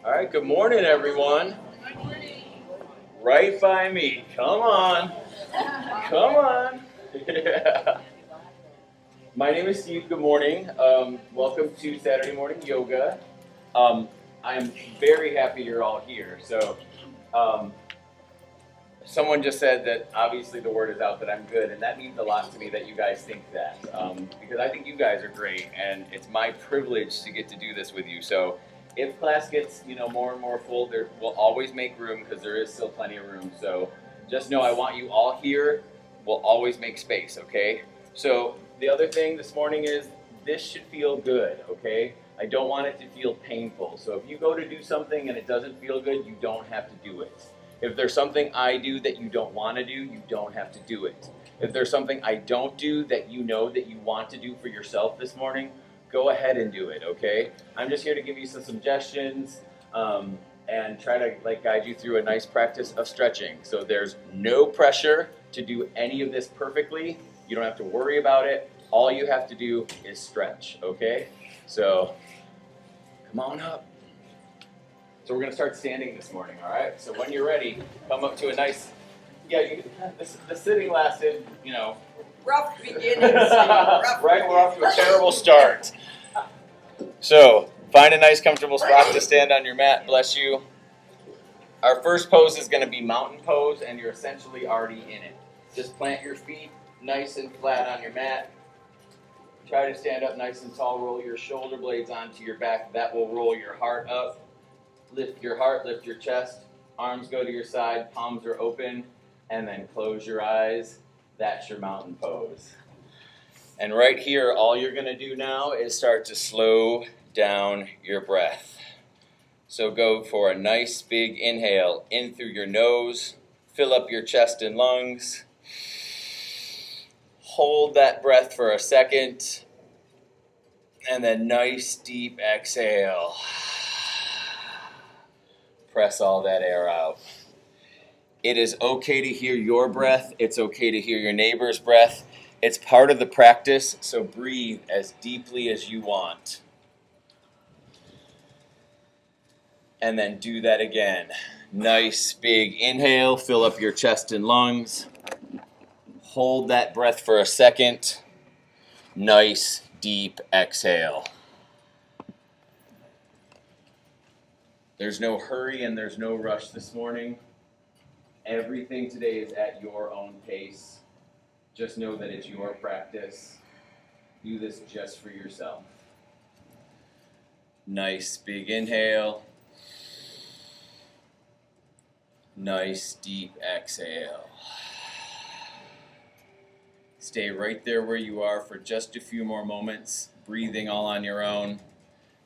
All right, good morning, everyone. Right by me. Come on. Come on. Yeah. My name is Steve. Good morning. Welcome to Saturday Morning Yoga. I'm very happy you're all here. So, someone just said that obviously the word is out that I'm good, and that means a lot to me that you guys think that. Because I think you guys are great, and it's my privilege to get to do this with you. So, if class gets more and more full, there will always make room because there is still plenty of room. So just know I want you all here. We'll always make space, okay? So the other thing this morning is this should feel good, okay? I don't want it to feel painful. So if you go to do something and it doesn't feel good, you don't have to do it. If there's something I do that you don't want to do, you don't have to do it. If there's something I don't do that you know that you want to do for yourself this morning, go ahead and do it, okay? I'm just here to give you some suggestions and try to guide you through a nice practice of stretching. So there's no pressure to do any of this perfectly. You don't have to worry about it. All you have to do is stretch, okay? So come on up. So we're gonna start standing this morning, all right? So when you're ready, come up to a nice, the sitting lasted, Rough beginnings. Rough right, we're off to a terrible start. So, find a nice comfortable spot to stand on your mat, bless you. Our first pose is going to be mountain pose, and you're essentially already in it. Just plant your feet nice and flat on your mat. Try to stand up nice and tall, roll your shoulder blades onto your back. That will roll your heart up. Lift your heart, lift your chest. Arms go to your side, palms are open, and then close your eyes. That's your mountain pose. And right here, all you're going to do now is start to slow down your breath. So go for a nice big inhale in through your nose. Fill up your chest and lungs. Hold that breath for a second. And then nice deep exhale. Press all that air out. It is okay to hear your breath. It's okay to hear your neighbor's breath. It's part of the practice, so breathe as deeply as you want. And then do that again. Nice big inhale, fill up your chest and lungs. Hold that breath for a second. Nice deep exhale. There's no hurry and there's no rush this morning. Everything today is at your own pace. Just know that it's your practice. Do this just for yourself. Nice big inhale. Nice deep exhale. Stay right there where you are for just a few more moments, breathing all on your own.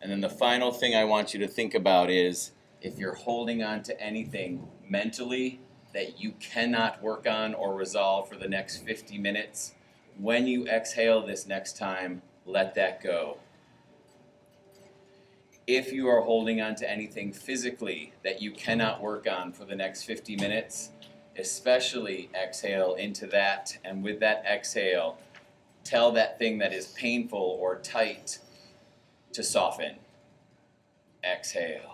And then the final thing I want you to think about is if you're holding on to anything mentally that you cannot work on or resolve for the next 50 minutes, when you exhale this next time, let that go. If you are holding on to anything physically that you cannot work on for the next 50 minutes, especially exhale into that, and with that exhale, tell that thing that is painful or tight to soften. Exhale.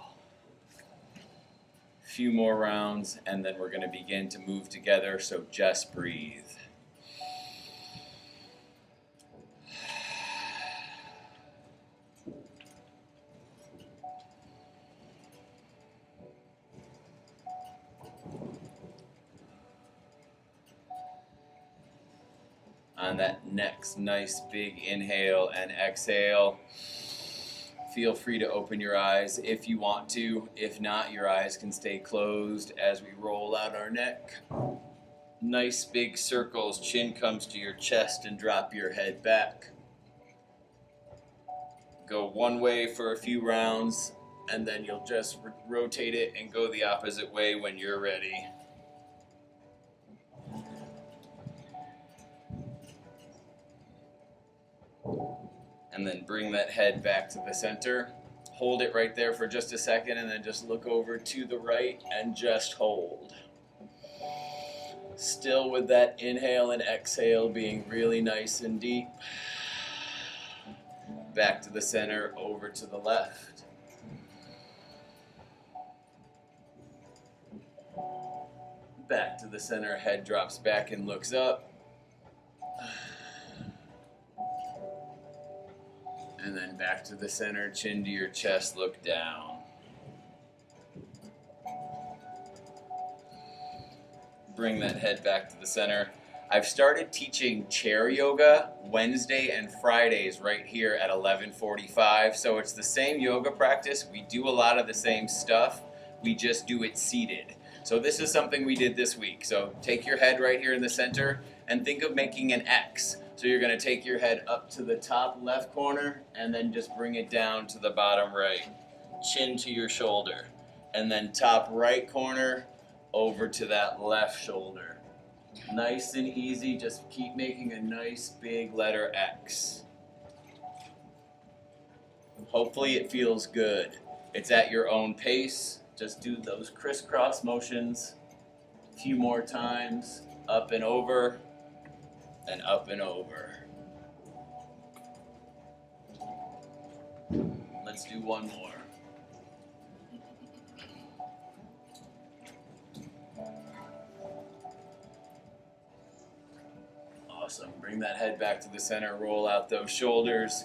Few more rounds, and then we're going to begin to move together, so just breathe. On that next nice big inhale and exhale, feel free to open your eyes if you want to. If not, your eyes can stay closed as we roll out our neck. Nice big circles, chin comes to your chest and drop your head back. Go one way for a few rounds and then you'll just rotate it and go the opposite way when you're ready. And then bring that head back to the center. Hold it right there for just a second and then just look over to the right and just hold. Still with that inhale and exhale being really nice and deep. Back to the center, over to the left. Back to the center, head drops back and looks up. And then back to the center, chin to your chest, look down. Bring that head back to the center. I've started teaching chair yoga Wednesday and Fridays right here at 11:45. So it's the same yoga practice. We do a lot of the same stuff. We just do it seated. So this is something we did this week. So take your head right here in the center and think of making an X. So you're going to take your head up to the top left corner and then just bring it down to the bottom right. Chin to your shoulder. And then top right corner over to that left shoulder. Nice and easy, just keep making a nice big letter X. Hopefully it feels good. It's at your own pace. Just do those crisscross motions a few more times. Up and over, and up and over. Let's do one more. Awesome. Bring that head back to the center, roll out those shoulders.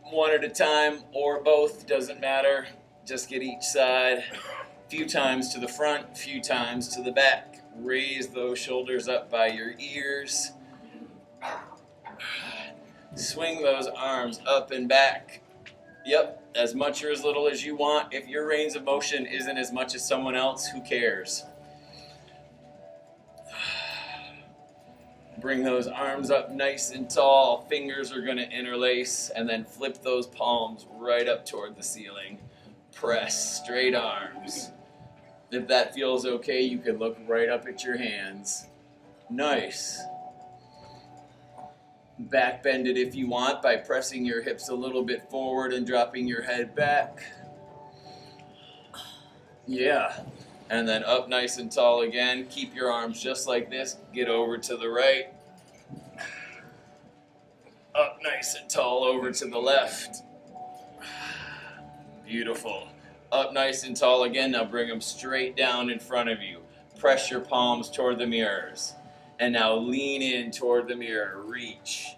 One at a time or both, doesn't matter. Just get each side. A few times to the front, a few times to the back. Raise those shoulders up by your ears. Swing those arms up and back. Yep, as much or as little as you want. If your range of motion isn't as much as someone else, who cares? Bring those arms up nice and tall. Fingers are going to interlace, and then flip those palms right up toward the ceiling. Press straight arms. If that feels okay, you can look right up at your hands. Nice. Back bend it if you want by pressing your hips a little bit forward and dropping your head back. Yeah. And then up nice and tall again. Keep your arms just like this. Get over to the right. Up nice and tall over to the left. Beautiful. Up nice and tall again. Now bring them straight down in front of you. Press your palms toward the mirrors. And now lean in toward the mirror. Reach.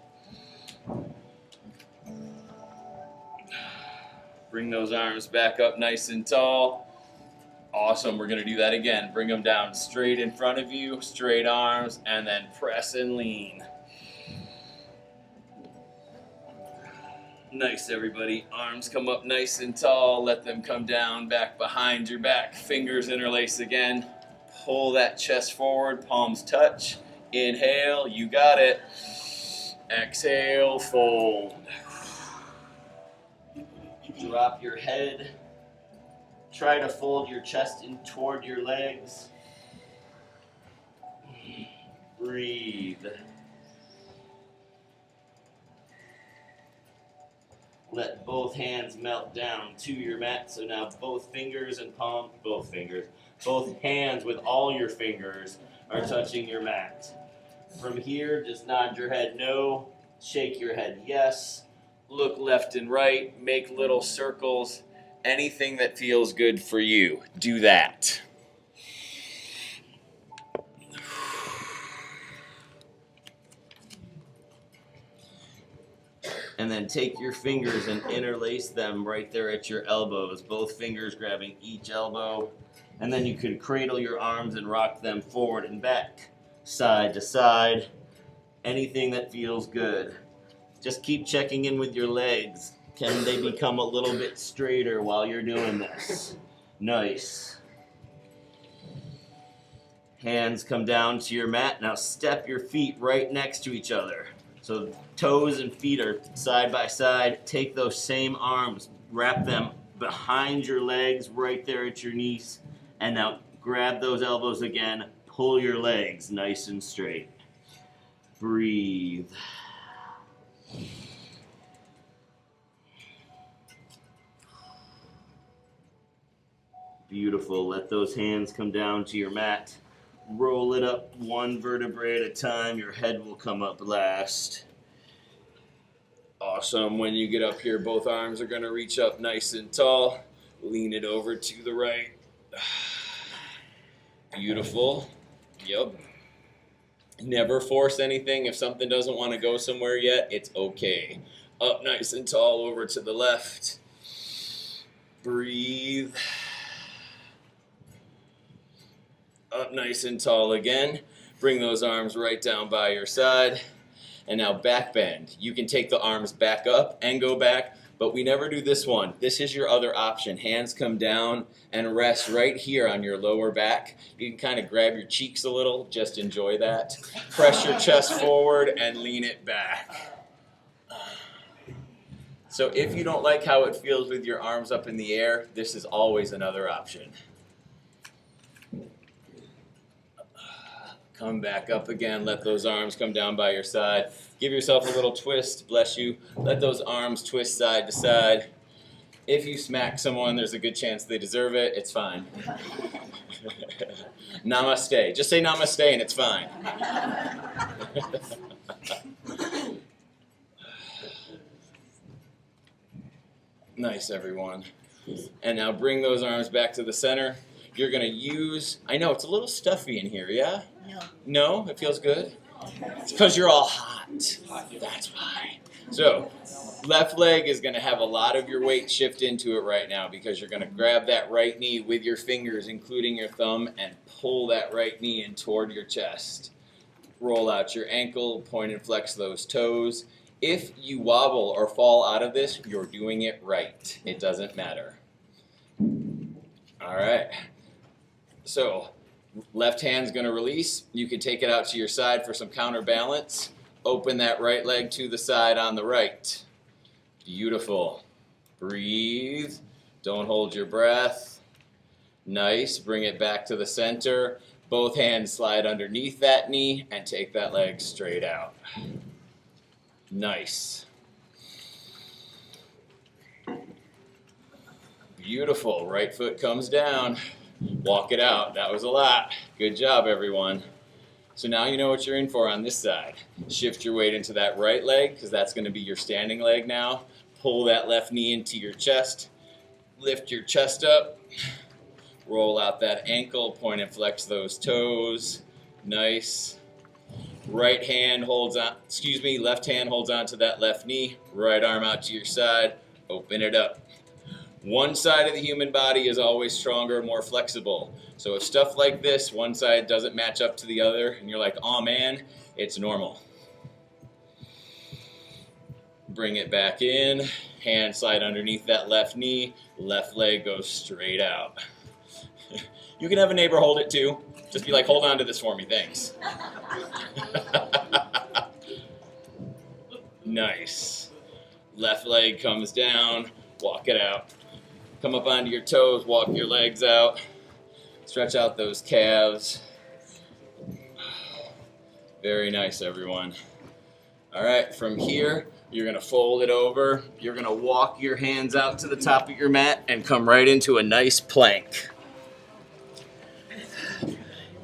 Bring those arms back up nice and tall. Awesome, we're going to do that again. Bring them down straight in front of you, straight arms, and then press and lean. Nice, everybody. Arms come up nice and tall. Let them come down back behind your back. Fingers interlace again. Pull that chest forward, palms touch. Inhale, you got it. Exhale, fold. Drop your head. Try to fold your chest in toward your legs. Breathe. Let both hands melt down to your mat. So now both hands with all your fingers are touching your mat. From here, just nod your head no, shake your head yes, look left and right, make little circles. Anything that feels good for you, do that. And then take your fingers and interlace them right there at your elbows. Both fingers grabbing each elbow. And then you can cradle your arms and rock them forward and back, side to side. Anything that feels good. Just keep checking in with your legs. Can they become a little bit straighter while you're doing this? Nice. Hands come down to your mat. Now step your feet right next to each other. So toes and feet are side by side. Take those same arms, wrap them behind your legs right there at your knees. And now grab those elbows again. Pull your legs nice and straight. Breathe. Beautiful. Let those hands come down to your mat. Roll it up one vertebrae at a time. Your head will come up last. Awesome. When you get up here, both arms are going to reach up nice and tall. Lean it over to the right. Beautiful. Yep. Never force anything. If something doesn't want to go somewhere yet, it's okay. Up nice and tall, over to the left. Breathe. Up nice and tall again. Bring those arms right down by your side. And now back bend. You can take the arms back up and go back, but we never do this one. This is your other option. Hands come down and rest right here on your lower back. You can kind of grab your cheeks a little. Just enjoy that. Press your chest forward and lean it back. So if you don't like how it feels with your arms up in the air, this is always another option. Come back up again. Let those arms come down by your side. Give yourself a little twist. Bless you. Let those arms twist side to side. If you smack someone, there's a good chance they deserve it. It's fine. Namaste. Just say namaste and it's fine. Nice, everyone. And now bring those arms back to the center. You're going to use, I know it's a little stuffy in here, yeah? No. No? It feels good? It's because you're all hot. That's why. So, left leg is going to have a lot of your weight shift into it right now because you're going to grab that right knee with your fingers, including your thumb, and pull that right knee in toward your chest. Roll out your ankle, point and flex those toes. If you wobble or fall out of this, you're doing it right. It doesn't matter. All right. So, left hand's going to release. You can take it out to your side for some counterbalance. Open that right leg to the side on the right. Beautiful. Breathe. Don't hold your breath. Nice. Bring it back to the center. Both hands slide underneath that knee and take that leg straight out. Nice. Beautiful. Right foot comes down. Walk it out. That was a lot. Good job, everyone. So now you know what you're in for on this side. Shift your weight into that right leg because that's going to be your standing leg now. Pull that left knee into your chest. Lift your chest up. Roll out that ankle. Point and flex those toes. Nice. Left hand holds on to that left knee. Right arm out to your side. Open it up. One side of the human body is always stronger, more flexible. So if stuff like this, one side doesn't match up to the other, and you're like, oh man, it's normal. Bring it back in. Hand slide underneath that left knee. Left leg goes straight out. You can have a neighbor hold it too. Just be like, hold on to this for me, thanks. Nice. Left leg comes down. Walk it out. Come up onto your toes, walk your legs out, stretch out those calves. Very nice, everyone. All right, from here, you're gonna fold it over. You're gonna walk your hands out to the top of your mat and come right into a nice plank.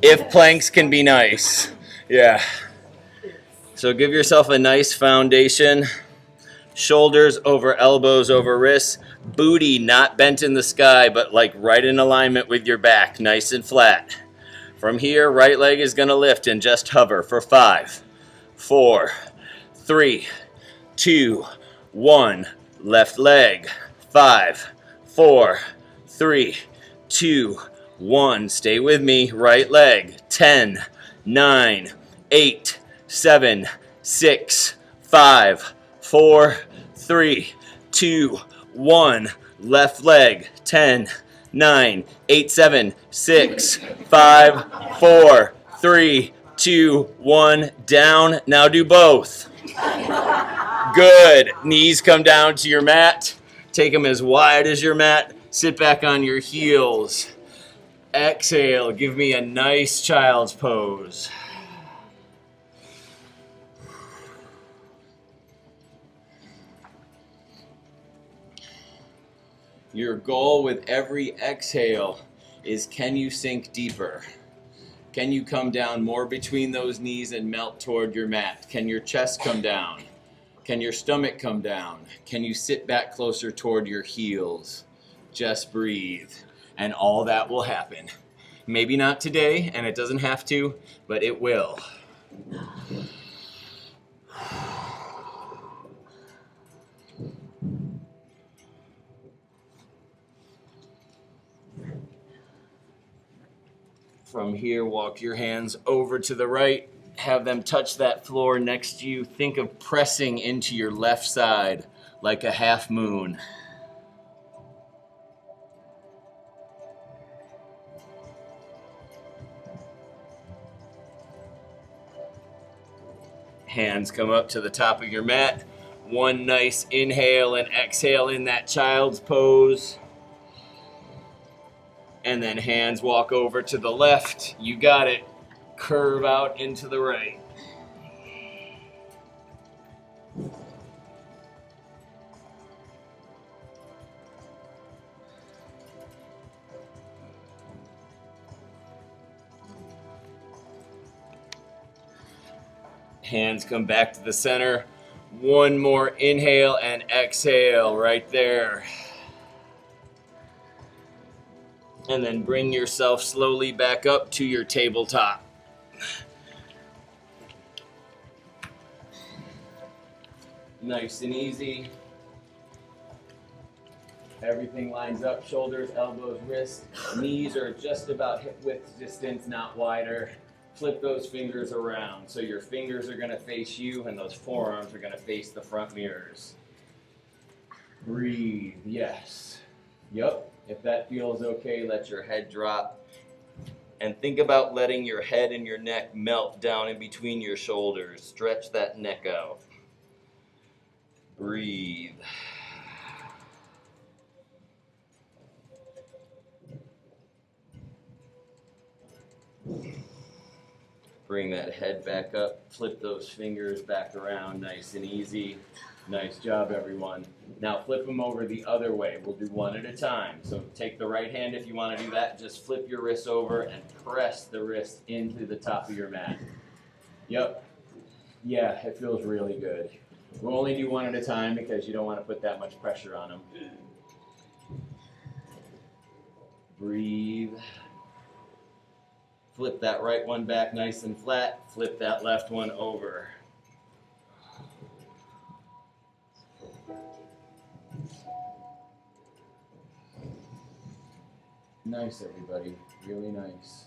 If planks can be nice, yeah. So give yourself a nice foundation. Shoulders over elbows over wrists. Booty not bent in the sky, but like right in alignment with your back, nice and flat. From here, right leg is going to lift and just hover for 5, 4, 3, 2, 1. Left leg. 5, 4, 3, 2, 1. Stay with me. Right leg. 10, 9, 8, 7, 6, 5, 4, 3, 2, 1. Left leg. 10, 9, 8, 7, 6, 5, 4, 3, 2, 1. Down. Now do both. Good. Knees come down to your mat. Take them as wide as your mat. Sit back on your heels. Exhale. Give me a nice child's pose. Your goal with every exhale is, can you sink deeper? Can you come down more between those knees and melt toward your mat? Can your chest come down? Can your stomach come down? Can you sit back closer toward your heels? Just breathe, and all that will happen. Maybe not today, and it doesn't have to, but it will. From here, walk your hands over to the right. Have them touch that floor next to you. Think of pressing into your left side like a half moon. Hands come up to the top of your mat. One nice inhale and exhale in that child's pose. And then hands walk over to the left. You got it. Curve out into the right. Hands come back to the center. One more inhale and exhale right there. And then bring yourself slowly back up to your tabletop. Nice and easy. Everything lines up, shoulders, elbows, wrists. Knees are just about hip width distance, not wider. Flip those fingers around. So your fingers are gonna face you and those forearms are gonna face the front mirrors. Breathe, yes. Yep. If that feels okay, let your head drop. And think about letting your head and your neck melt down in between your shoulders. Stretch that neck out. Breathe. Bring that head back up. Flip those fingers back around, nice and easy. Nice job, everyone. Now flip them over the other way. We'll do one at a time. So take the right hand if you want to do that. Just flip your wrist over and press the wrist into the top of your mat. Yep. Yeah, it feels really good. We'll only do one at a time because you don't want to put that much pressure on them. Breathe. Flip that right one back nice and flat. Flip that left one over. Nice, everybody. Really nice.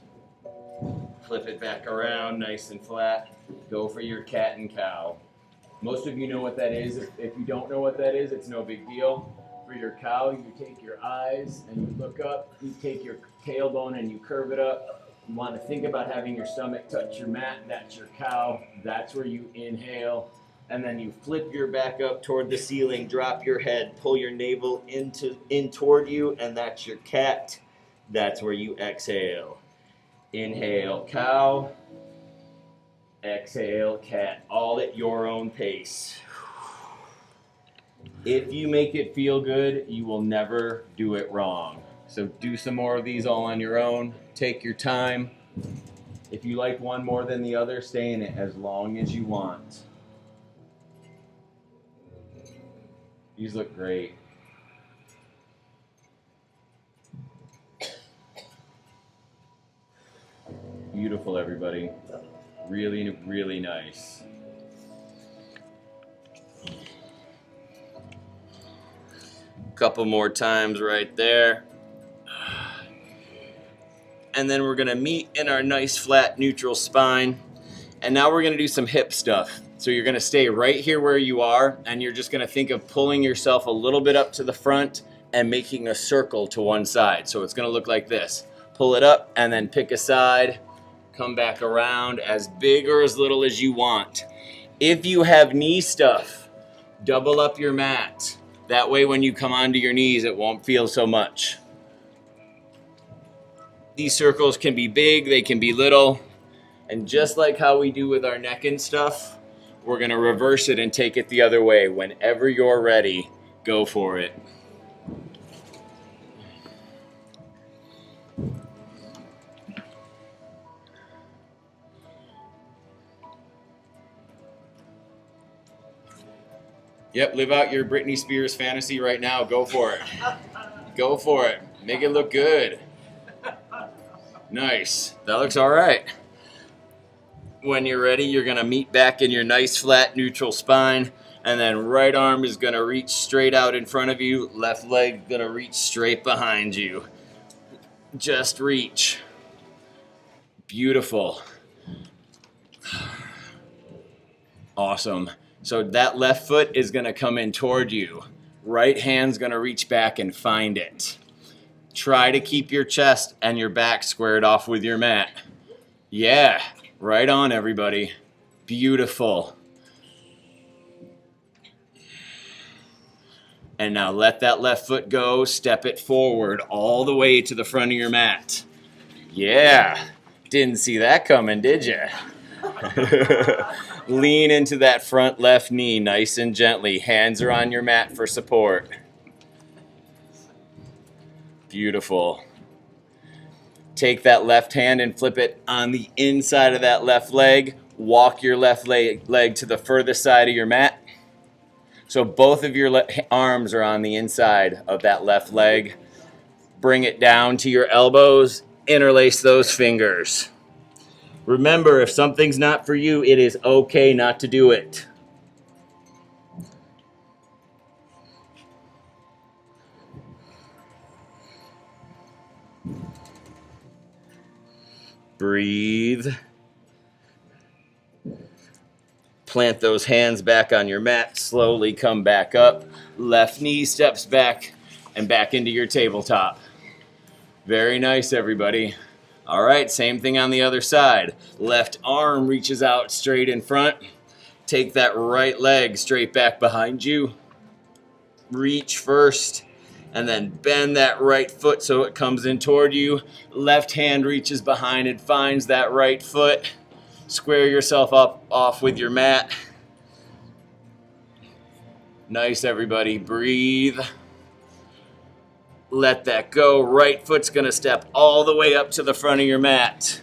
Flip it back around, nice and flat. Go for your cat and cow. Most of you know what that is. If you don't know what that is, it's no big deal. For your cow, you take your eyes and you look up. You take your tailbone and you curve it up. You want to think about having your stomach touch your mat. That's your cow. That's where you inhale. And then you flip your back up toward the ceiling. Drop your head. Pull your navel in toward you. And that's your cat. That's where you exhale. Inhale, cow. Exhale, cat. All at your own pace. If you make it feel good, you will never do it wrong. So do some more of these all on your own. Take your time. If you like one more than the other, stay in it as long as you want. These look great. Beautiful, everybody. Really, really nice. Couple more times right there. And then we're gonna meet in our nice flat neutral spine. And now we're gonna do some hip stuff. So you're gonna stay right here where you are, and you're just gonna think of pulling yourself a little bit up to the front and making a circle to one side. So it's gonna look like this. Pull it up and then pick a side. Come back around as big or as little as you want. If you have knee stuff, double up your mat. That way when you come onto your knees, it won't feel so much. These circles can be big, they can be little. And just like how we do with our neck and stuff, we're gonna reverse it and take it the other way. Whenever you're ready, go for it. Yep, live out your Britney Spears fantasy right now. Go for it. Go for it. Make it look good. Nice. That looks all right. When you're ready, you're going to meet back in your nice flat neutral spine. And then right arm is going to reach straight out in front of you. Left leg going to reach straight behind you. Just reach. Beautiful. Awesome. So that left foot is going to come in toward you. Right hand's going to reach back and find it. Try to keep your chest and your back squared off with your mat. Yeah, right on, everybody. Beautiful. And now let that left foot go. Step it forward all the way to the front of your mat. Yeah. Didn't see that coming, did you? Lean into that front left knee nice and gently. Hands are on your mat for support. Beautiful. Take that left hand and flip it on the inside of that left leg. Walk your left leg to the furthest side of your mat. So both of your arms are on the inside of that left leg. Bring it down to your elbows. Interlace those fingers. Remember, if something's not for you, it is okay not to do it. Breathe. Plant those hands back on your mat. Slowly come back up. Left knee steps back and back into your tabletop. Very nice, everybody. All right, same thing on the other side. Left arm reaches out straight in front. Take that right leg straight back behind you. Reach first, and then bend that right foot so it comes in toward you. Left hand reaches behind and finds that right foot. Square yourself up off with your mat. Nice, everybody. Breathe. Let that go. Right foot's going to step all the way up to the front of your mat.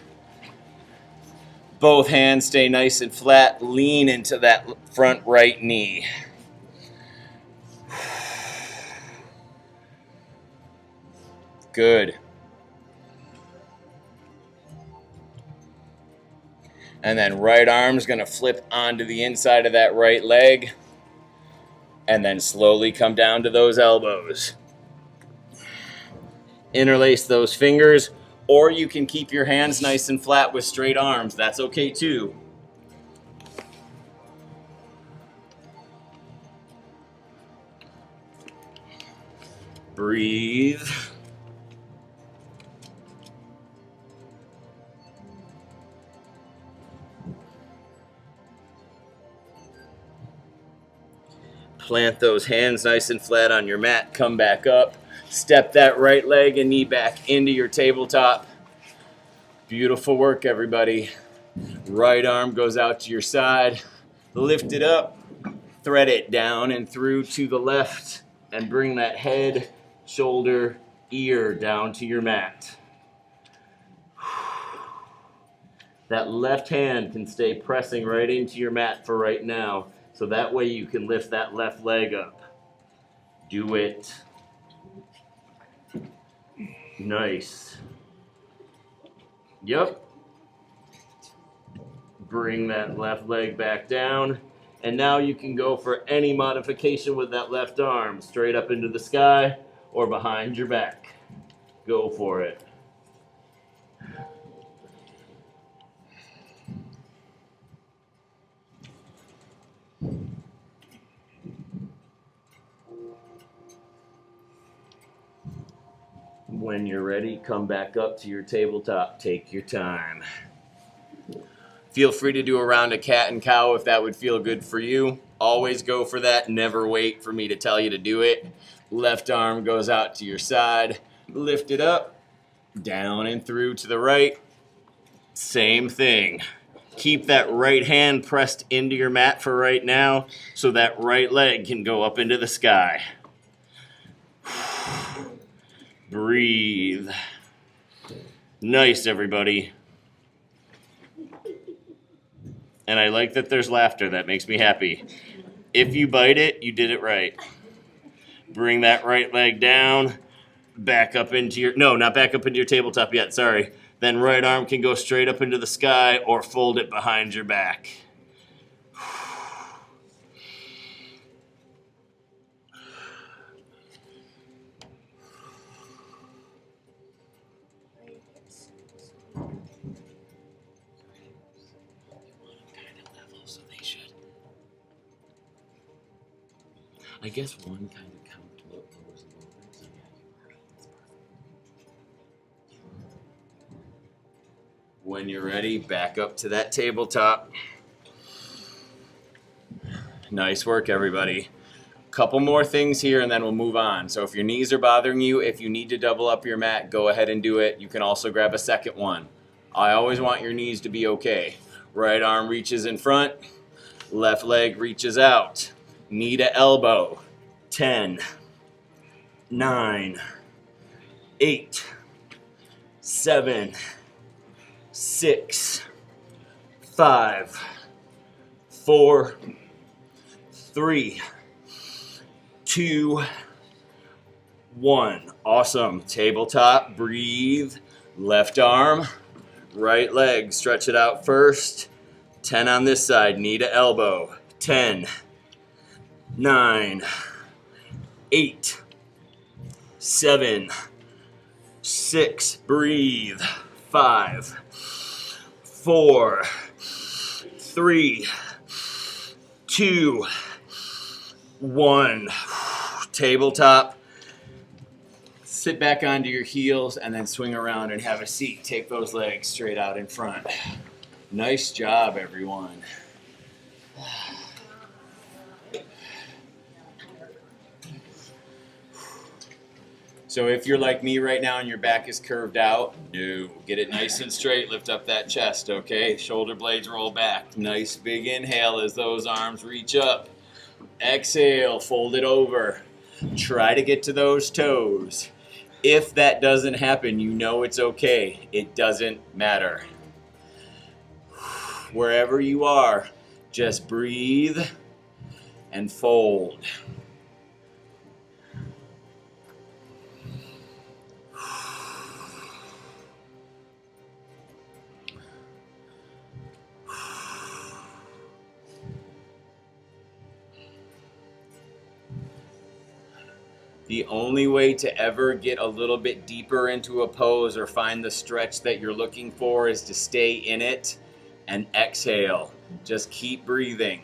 Both hands stay nice and flat. Lean into that front right knee. Good. And then right arm's going to flip onto the inside of that right leg. And then slowly come down to those elbows. Interlace those fingers, or you can keep your hands nice and flat with straight arms. That's okay too. Breathe. Plant those hands nice and flat on your mat. Come back up. Step that right leg and knee back into your tabletop. Beautiful work, everybody. Right arm goes out to your side. Lift it up. Thread it down and through to the left. And bring that head, shoulder, ear down to your mat. That left hand can stay pressing right into your mat for right now. So that way you can lift that left leg up. Do it. Nice. Yep. Bring that left leg back down. And now you can go for any modification with that left arm. Straight up into the sky or behind your back. Go for it. When you're ready, come back up to your tabletop. Take your time. Feel free to do a round of cat and cow if that would feel good for you. Always go for that. Never wait for me to tell you to do it. Left arm goes out to your side. Lift it up. Down and through to the right. Same thing. Keep that right hand pressed into your mat for right now so that right leg can go up into the sky. Breathe. Nice, everybody. And I like that there's laughter. That makes me happy. If you bite it, you did it right. Bring that right leg down. Back up into your... No, not back up into your tabletop yet. Sorry. Then right arm can go straight up into the sky or fold it behind your back. I guess one kind of count lowers a little bit. So yeah, when you're ready, back up to that tabletop. Nice work, everybody. Couple more things here and then we'll move on. So if your knees are bothering you, if you need to double up your mat, go ahead and do it. You can also grab a second one. I always want your knees to be okay. Right arm reaches in front, left leg reaches out. Knee to elbow. 10, 9, 8, 7, 6, 5, 4, 3, 2, 1. Awesome. Tabletop, breathe. Left arm, right leg. Stretch it out first. 10 on this side, knee to elbow. 10, 9, 8, 7, 6, breathe. 5, 4, 3, 2, 1. Tabletop. Sit back onto your heels and then swing around and have a seat. Take those legs straight out in front. Nice job, everyone. So if you're like me right now and your back is curved out, no. Get it nice and straight. Lift up that chest, okay? Shoulder blades roll back. Nice big inhale as those arms reach up. Exhale, fold it over. Try to get to those toes. If that doesn't happen, you know it's okay. It doesn't matter. Wherever you are, just breathe and fold. The only way to ever get a little bit deeper into a pose or find the stretch that you're looking for is to stay in it and exhale. Just keep breathing.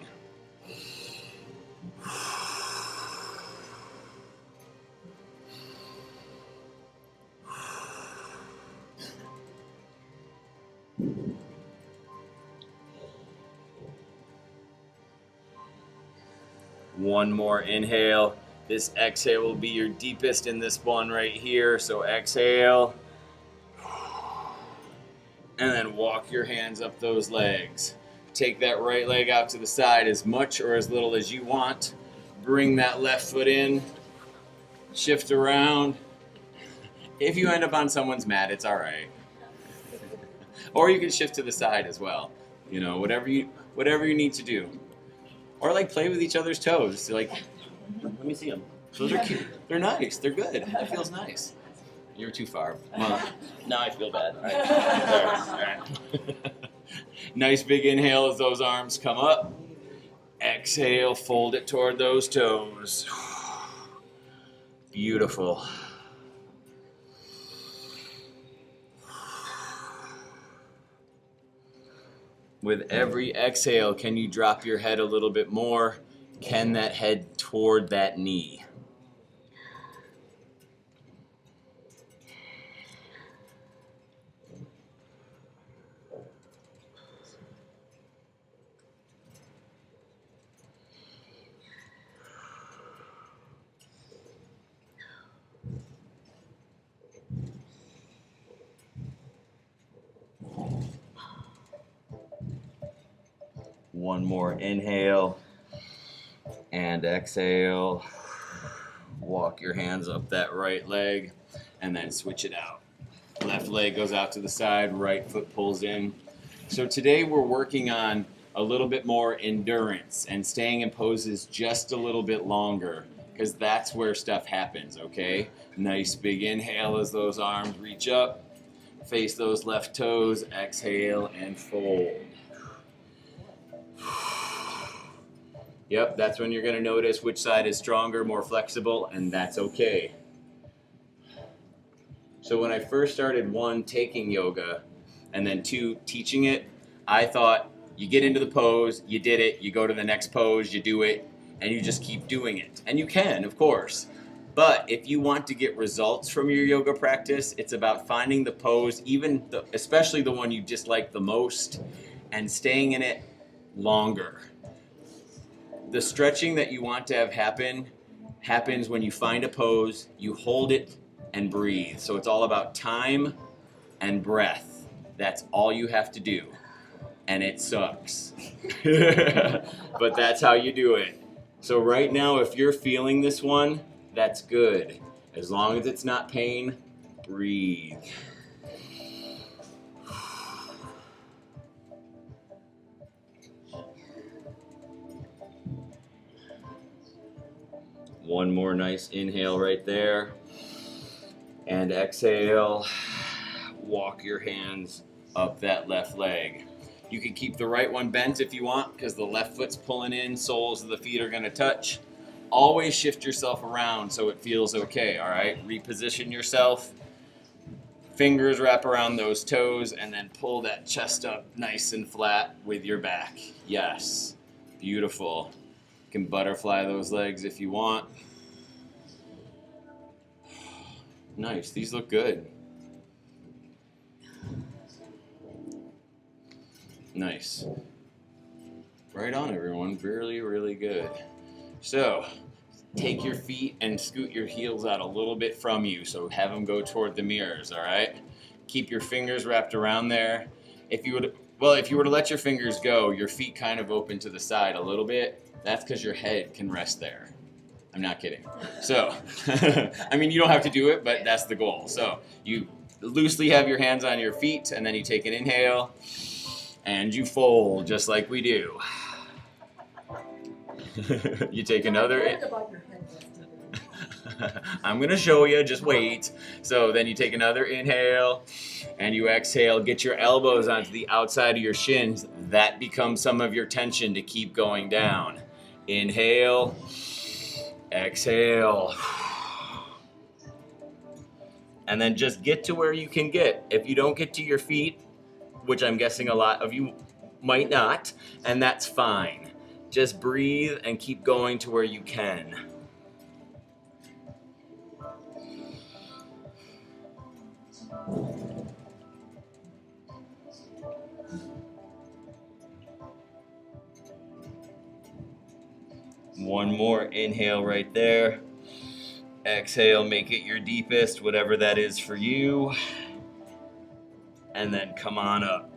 One more inhale. This exhale will be your deepest in this one right here. So exhale. And then walk your hands up those legs. Take that right leg out to the side as much or as little as you want. Bring that left foot in. Shift around. If you end up on someone's mat, it's all right. Or you can shift to the side as well. You know, whatever you need to do. Or like play with each other's toes. Like, let me see them. Those are cute. They're nice. They're good. That feels nice. You're too far. Well, now I feel bad. All right. All right. Nice big inhale as those arms come up. Exhale, fold it toward those toes. Beautiful. With every exhale, can you drop your head a little bit more? Can that head toward that knee? One more inhale and exhale. Walk your hands up that right leg and then switch it out. Left leg goes out to the side, right foot pulls in. So today we're working on a little bit more endurance and staying in poses just a little bit longer because that's where stuff happens, okay? Nice big inhale as those arms reach up. Face those left toes, exhale and fold. Yep, that's when you're gonna notice which side is stronger, more flexible, and that's okay. So when I first started, 1, taking yoga, and then 2, teaching it, I thought you get into the pose, you did it, you go to the next pose, you do it, and you just keep doing it. And you can, of course. But if you want to get results from your yoga practice, it's about finding the pose, especially the one you dislike the most, and staying in it longer. The stretching that you want to have happen happens when you find a pose, you hold it, and breathe. So it's all about time and breath. That's all you have to do. And it sucks. But that's how you do it. So right now, if you're feeling this one, that's good. As long as it's not pain, breathe. One more nice inhale right there. And exhale. Walk your hands up that left leg. You can keep the right one bent if you want, because the left foot's pulling in, soles of the feet are gonna touch. Always shift yourself around so it feels okay, all right? Reposition yourself. Fingers wrap around those toes and then pull that chest up nice and flat with your back. Yes, beautiful. You can butterfly those legs if you want. Nice, these look good. Nice. Right on, everyone. Really, really good. So, take your feet and scoot your heels out a little bit from you. So have them go toward the mirrors, all right? Keep your fingers wrapped around there. If you were to let your fingers go, your feet kind of open to the side a little bit. That's because your head can rest there. I'm not kidding. So, I mean, you don't have to do it, but that's the goal. So you loosely have your hands on your feet, and then you take an inhale, and you fold just like we do. You take another. I'm gonna show you, just wait. So then you take another inhale, and you exhale. Get your elbows onto the outside of your shins. That becomes some of your tension to keep going down. Inhale, exhale. And then just get to where you can get. If you don't get to your feet, which I'm guessing a lot of you might not, and that's fine. Just breathe and keep going to where you can. One more inhale right there. Exhale, make it your deepest, whatever that is for you. And then come on up.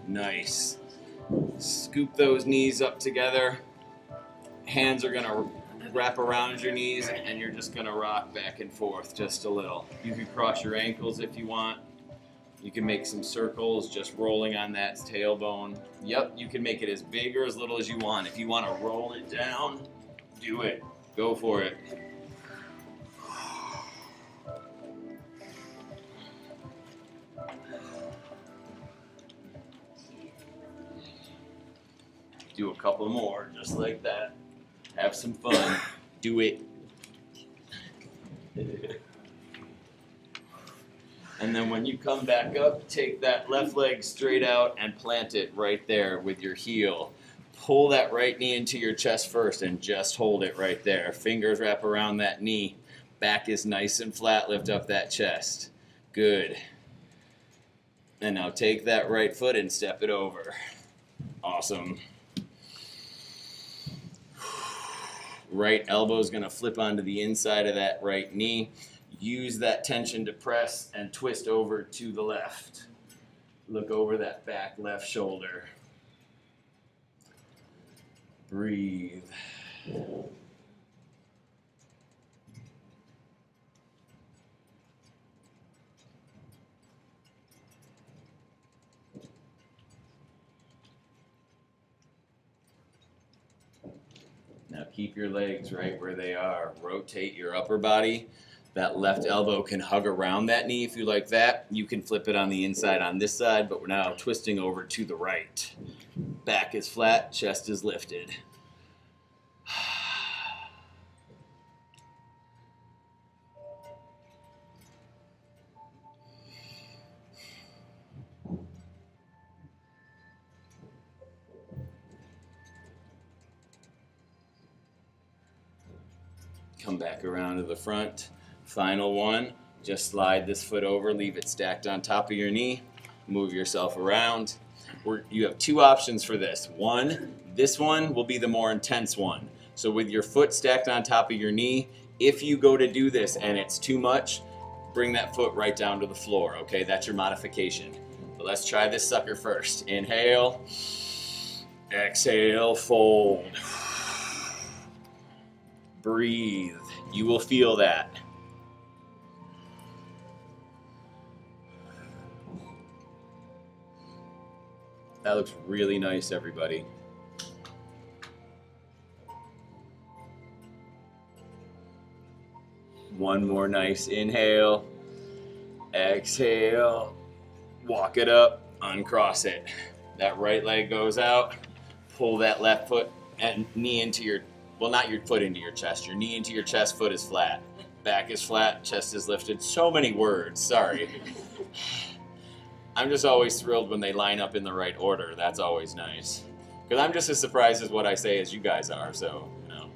Nice. Scoop those knees up together. Hands are gonna wrap around your knees and you're just gonna rock back and forth just a little. You can cross your ankles if you want. You can make some circles just rolling on that tailbone. Yep, you can make it as big or as little as you want. If you want to roll it down, do it. Go for it. Do a couple more, just like that. Have some fun. Do it. And then when you come back up, take that left leg straight out and plant it right there with your heel. Pull that right knee into your chest first and just hold it right there. Fingers wrap around that knee. Back is nice and flat. Lift up that chest. Good. And now take that right foot and step it over. Awesome. Right elbow is going to flip onto the inside of that right knee. Use that tension to press and twist over to the left. Look over that back left shoulder. Breathe. Now keep your legs right where they are. Rotate your upper body. That left elbow can hug around that knee if you like that. You can flip it on the inside on this side, but we're now twisting over to the right. Back is flat, chest is lifted. Come back around to the front. Final one, just slide this foot over, leave it stacked on top of your knee, move yourself around. You have two options for this. One, this one will be the more intense one. So with your foot stacked on top of your knee, if you go to do this and it's too much, bring that foot right down to the floor, okay? That's your modification. But let's try this sucker first. Inhale, exhale, fold. Breathe. You will feel that. That looks really nice, everybody. One more nice inhale. Exhale. Walk it up. Uncross it. That right leg goes out. Pull that left foot and knee into your, well, not your foot into your chest. Your knee into your chest, foot is flat. Back is flat, chest is lifted. So many words, sorry. I'm just always thrilled when they line up in the right order. That's always nice. Because I'm just as surprised as what I say as you guys are, so, you know,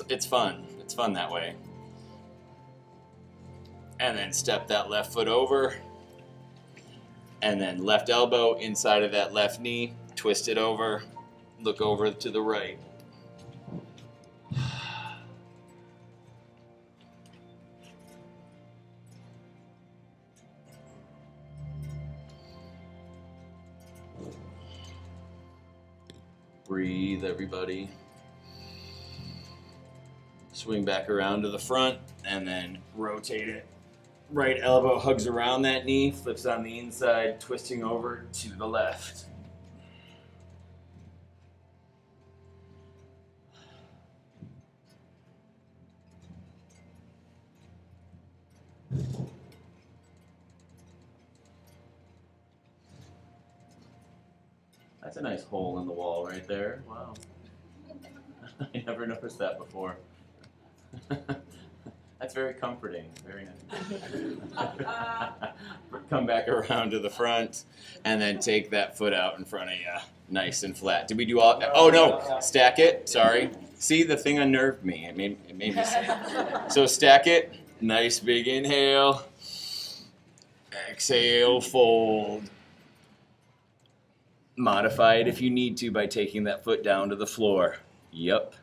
it's fun. It's fun that way. And then step that left foot over. And then left elbow inside of that left knee. Twist it over. Look over to the right. Breathe, everybody. Swing back around to the front and then rotate it. Right elbow hugs around that knee, flips on the inside, twisting over to the left. That's a nice hole in the wall right there. Wow. I never noticed that before. That's very comforting. Very nice. Come back around to the front and then take that foot out in front of you. Nice and flat. Did we do all? Oh no, stack it. Sorry. See, the thing unnerved me. It made me sick. So stack it. Nice big inhale. Exhale, fold. Modify it if you need to by taking that foot down to the floor. Yep.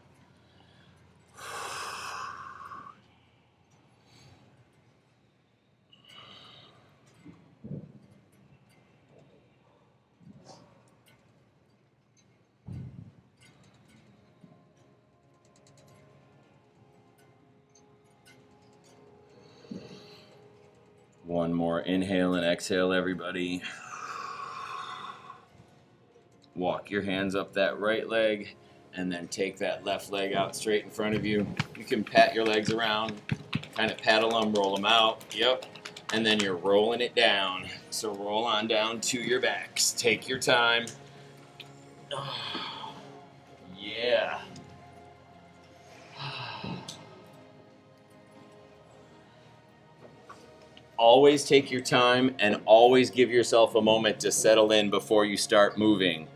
One more inhale and exhale, everybody. Walk your hands up that right leg and then take that left leg out straight in front of you. You can pat your legs around, kind of paddle them, roll them out. Yep. And then you're rolling it down. So roll on down to your backs. Take your time. Yeah. Always take your time and always give yourself a moment to settle in before you start moving.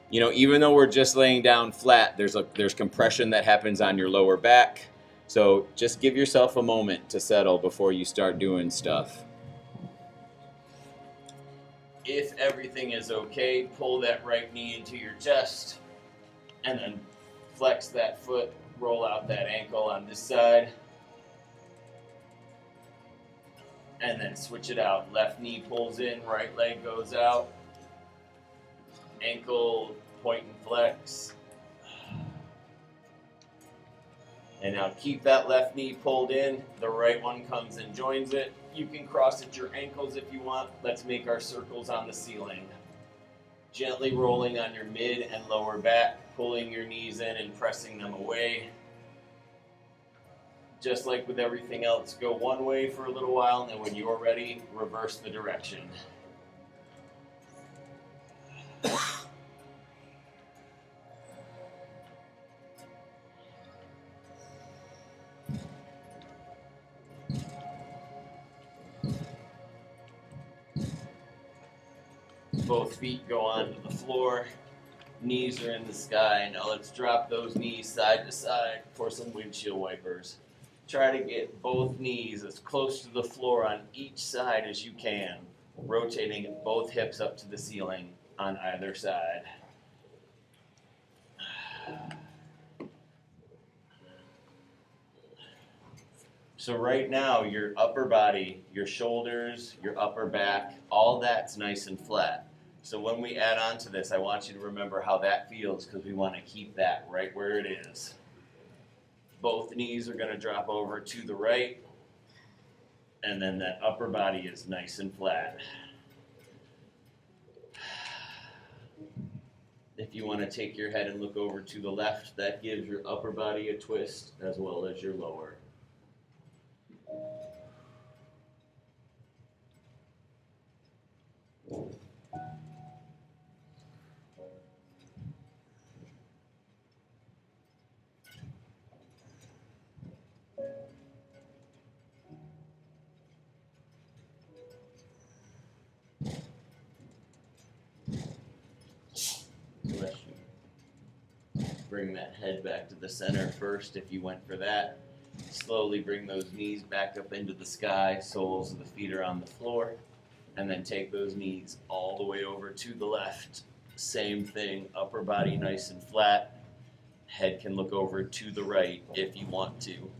You know, even though we're just laying down flat, there's compression that happens on your lower back. So just give yourself a moment to settle before you start doing stuff. If everything is okay, pull that right knee into your chest and then flex that foot, roll out that ankle on this side. And then switch it out. Left knee pulls in, right leg goes out. Ankle, point and flex. And now keep that left knee pulled in. The right one comes and joins it. You can cross at your ankles if you want. Let's make our circles on the ceiling. Gently rolling on your mid and lower back, pulling your knees in and pressing them away. Just like with everything else, go one way for a little while, and then when you're ready, reverse the direction. Both feet go onto the floor. Knees are in the sky. Now let's drop those knees side to side for some windshield wipers. Try to get both knees as close to the floor on each side as you can, rotating both hips up to the ceiling on either side. So right now, your upper body, your shoulders, your upper back, all that's nice and flat. So when we add on to this, I want you to remember how that feels because we want to keep that right where it is. Both knees are going to drop over to the right, and then that upper body is nice and flat. If you want to take your head and look over to the left, that gives your upper body a twist as well as your lower. Bring that head back to the center first if you went for that. Slowly bring those knees back up into the sky, soles of the feet are on the floor, and then take those knees all the way over to the left. Same thing, upper body nice and flat. Head can look over to the right if you want to.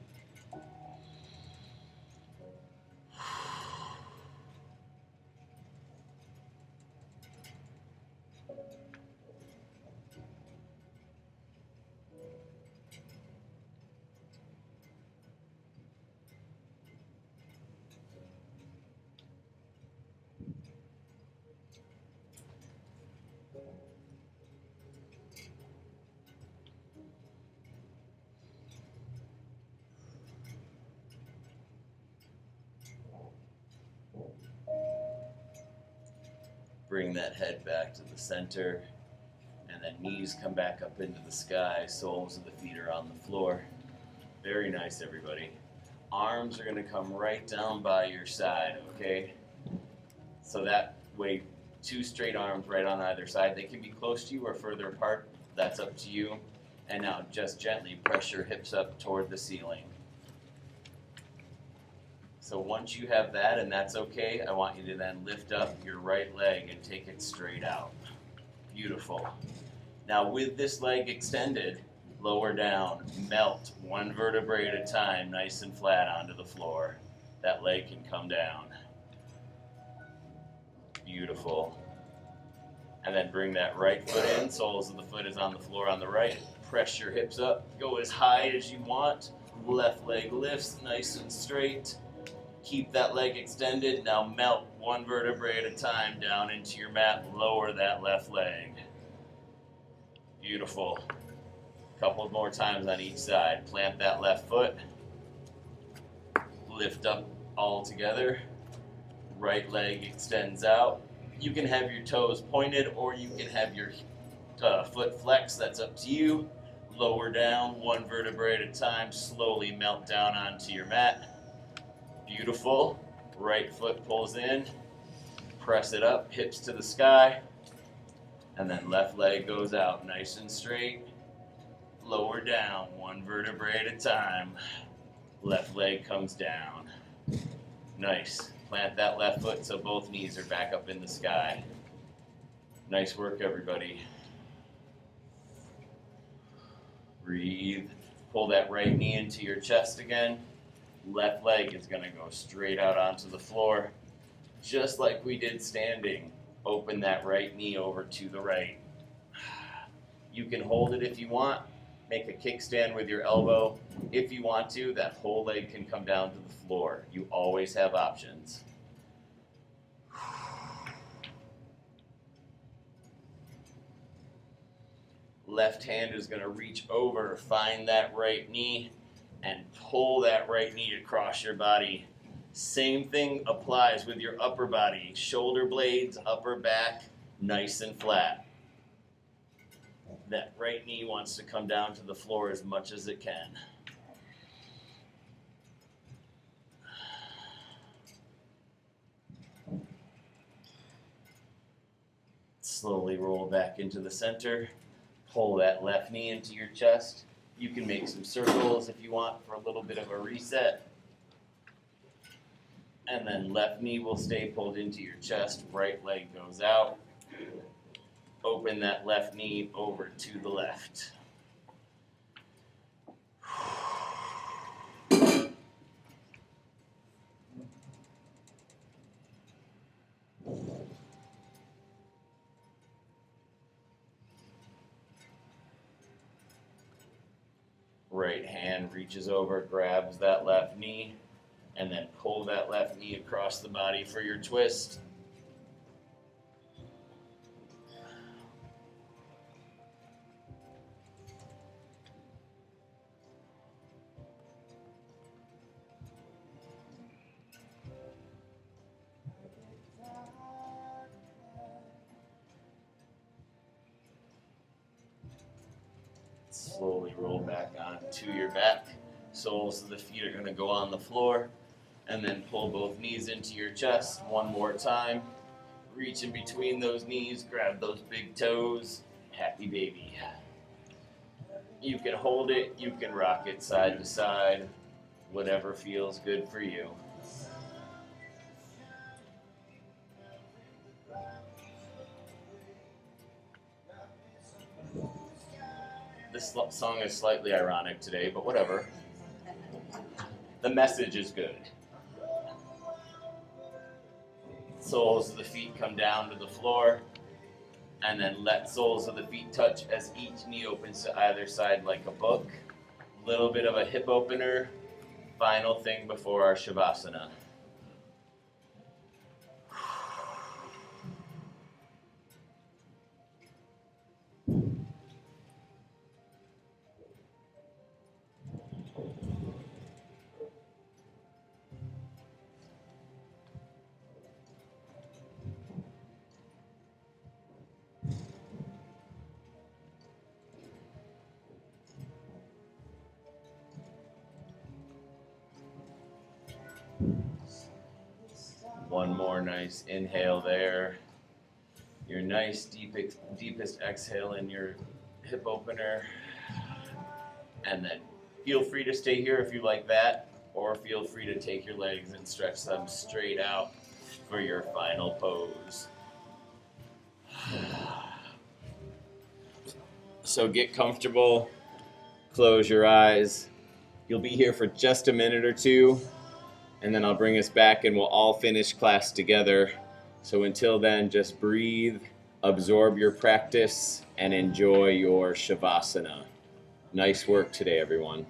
Bring that head back to the center, and then knees come back up into the sky, soles of the feet are on the floor. Very nice, everybody. Arms are gonna come right down by your side, okay? So that way, two straight arms right on either side. They can be close to you or further apart, that's up to you. And now just gently press your hips up toward the ceiling. So once you have that and that's okay, I want you to then lift up your right leg and take it straight out. Beautiful. Now with this leg extended, lower down, melt one vertebrae at a time, nice and flat onto the floor. That leg can come down. Beautiful. And then bring that right foot in, soles of the foot is on the floor on the right. Press your hips up, go as high as you want. Left leg lifts, nice and straight. Keep that leg extended. Now melt one vertebrae at a time down into your mat. Lower that left leg. Beautiful. Couple more times on each side. Plant that left foot. Lift up all together. Right leg extends out. You can have your toes pointed or you can have your foot flexed. That's up to you. Lower down one vertebrae at a time. Slowly melt down onto your mat. Beautiful. Right foot pulls in. Press it up, hips to the sky. And then left leg goes out nice and straight. Lower down, one vertebrae at a time. Left leg comes down. Nice. Plant that left foot so both knees are back up in the sky. Nice work, everybody. Breathe. Pull that right knee into your chest again. Left leg is going to go straight out onto the floor. Just like we did standing. Open that right knee over to the right. You can hold it if you want. Make a kickstand with your elbow. If you want to, that whole leg can come down to the floor. You always have options. Left hand is going to reach over, find that right knee, and pull that right knee across your body. Same thing applies with your upper body. Shoulder blades, upper back, nice and flat. That right knee wants to come down to the floor as much as it can. Slowly roll back into the center. Pull that left knee into your chest. You can make some circles if you want for a little bit of a reset. And then left knee will stay pulled into your chest. Right leg goes out. Open that left knee over to the left. Right hand reaches over, grabs that left knee, and then pull that left knee across the body for your twist. Slowly roll back onto your back. Soles of the feet are going to go on the floor. And then pull both knees into your chest one more time. Reach in between those knees, grab those big toes. Happy baby. You can hold it, you can rock it side to side, whatever feels good for you. This song is slightly ironic today, but whatever. The message is good. Soles of the feet come down to the floor, and then let soles of the feet touch as each knee opens to either side like a book. Little bit of a hip opener. Final thing before our Shavasana. One more nice inhale there. Your nice deepest exhale in your hip opener. And then feel free to stay here if you like that, or feel free to take your legs and stretch them straight out for your final pose. So get comfortable, close your eyes. You'll be here for just a minute or two, and then I'll bring us back and we'll all finish class together. So until then, just breathe, absorb your practice, and enjoy your Shavasana. Nice work today, everyone.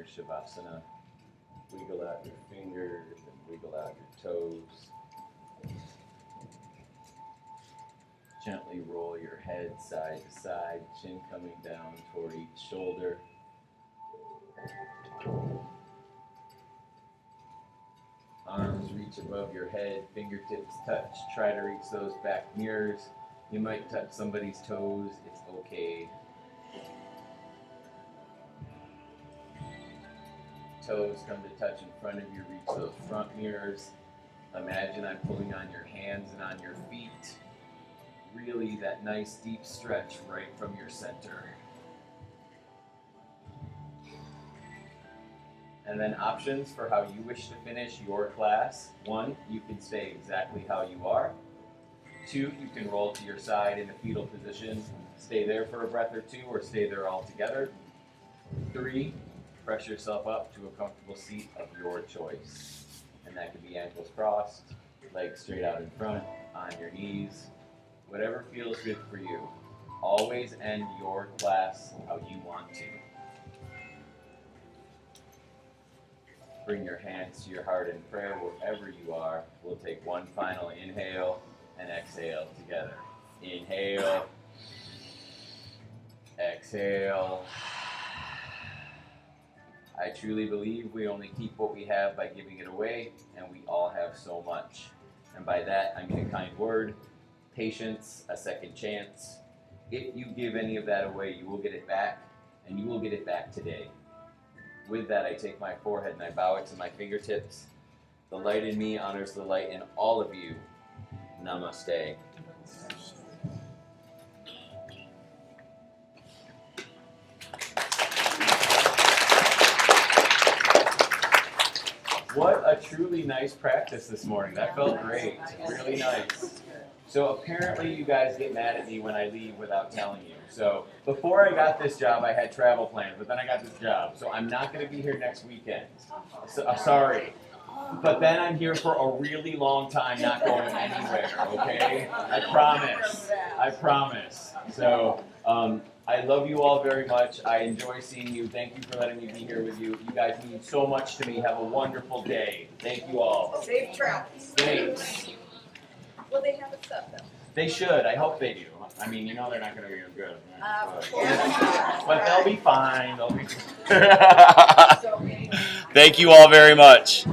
beginner Shavasana. Wiggle out your fingers and wiggle out your toes. Gently roll your head side to side, chin coming down toward each shoulder. Arms reach above your head, fingertips touch. Try to reach those back mirrors. You might touch somebody's toes, it's okay. Toes come to touch in front of you, reach those front mirrors. Imagine I'm pulling on your hands and on your feet. Really that nice deep stretch right from your center. And then options for how you wish to finish your class. 1, you can stay exactly how you are. 2, you can roll to your side in a fetal position. Stay there for a breath or 2 or stay there all together. 3, press yourself up to a comfortable seat of your choice. And that could be ankles crossed, legs straight out in front, on your knees, whatever feels good for you. Always end your class how you want to. Bring your hands to your heart in prayer wherever you are. We'll take one final inhale and exhale together. Inhale, exhale. I truly believe we only keep what we have by giving it away, and we all have so much. And by that, I mean a kind word, patience, a second chance. If you give any of that away, you will get it back, and you will get it back today. With that, I take my forehead and I bow it to my fingertips. The light in me honors the light in all of you. Namaste. What a truly nice practice this morning. That felt great. Really nice. So apparently you guys get mad at me when I leave without telling you. So before I got this job, I had travel plans, but then I got this job. So I'm not going to be here next weekend. So, sorry. But then I'm here for a really long time, not going anywhere, okay? I promise. I promise. So I love you all very much. I enjoy seeing you. Thank you for letting me be here with you. You guys mean so much to me. Have a wonderful day. Thank you all. Safe travels. Thanks. Will they have a sub though? They should. I hope they do. I mean, you know they're not going to be good. Of course. But they'll be fine. They'll be So, Thank you all very much.